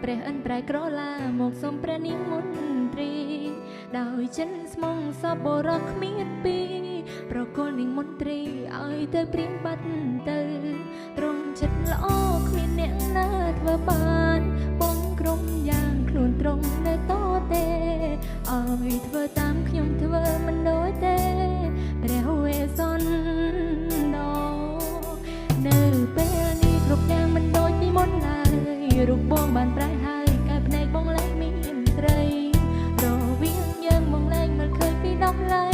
ព្រះអិនប្រែក្រឡាមកសុំព្រះនាងមន្ត្រីដោយចិនស្មងសបរកគ្មានពីប្រគល់នាងមន្ត្រីឲ្យទៅព្រៀងបាត់ទៅត្រង់ចិត្តល្អគ្មានអ្នកណាធ្វើបានបងក្រុមយ៉ាងខ្លួនត្រង់នៅតទេឲ្យធ្វើតាមខ្ញុំធ្វើមិនដូចទេព្រះវេសននៅពេលនេះគ្រប់យ៉ាងមិនដូចពីមុនឡើយរូបបងបានប្រែហើយកាយភ្នែកបងលែងមានត្រីរវាងយើងបងលែងមិនឃើញពីដំឡៃ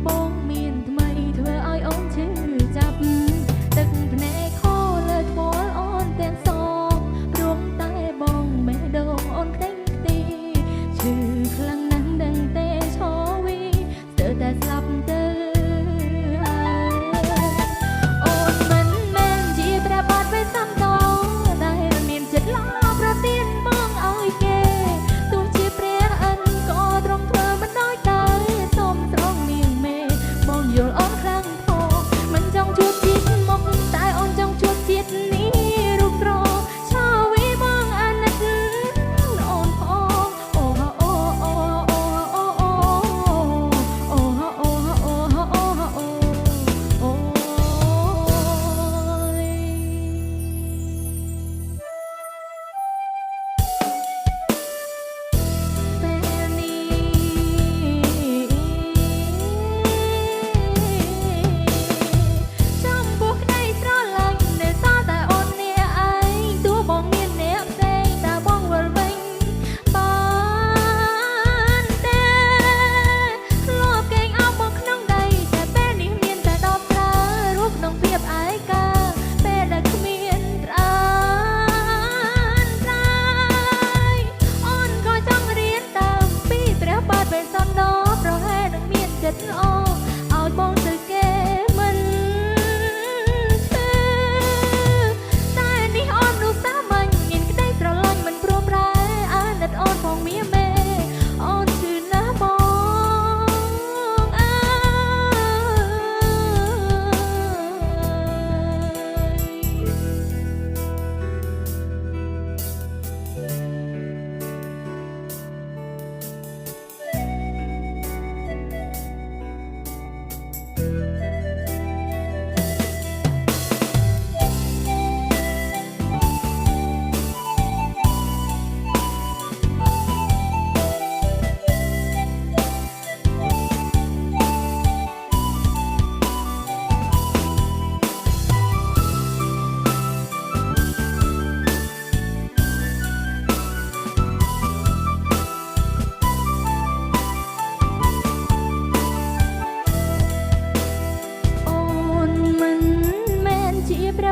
បងមានថ្មីធ្វើឲ្យអូនឈឺចាប់ទឹកភ្នែកហូរលើថ្មអូនទាំងសងព្រមតែបងបេះដូងអូនខ្ទេញខ្ទីឈឺខ្លាំងណាស់ដឹងទេឈរវីស្ទើរតែស្លាប់ទៅ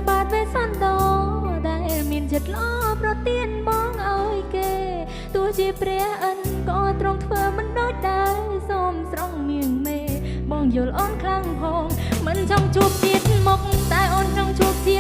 បាទវេសន្តោដែលមានចិត្តល្អប្រទានបងឲ្យគេទោះជាព្រះអិនក៏ទ្រង់ធ្វើមិនដូចដែរសូមស្រង់មៀងមេបងយល់អូនខ្លាំងផងមិនចង់ជួបជាតិមុខតែអូនចង់ជួបជា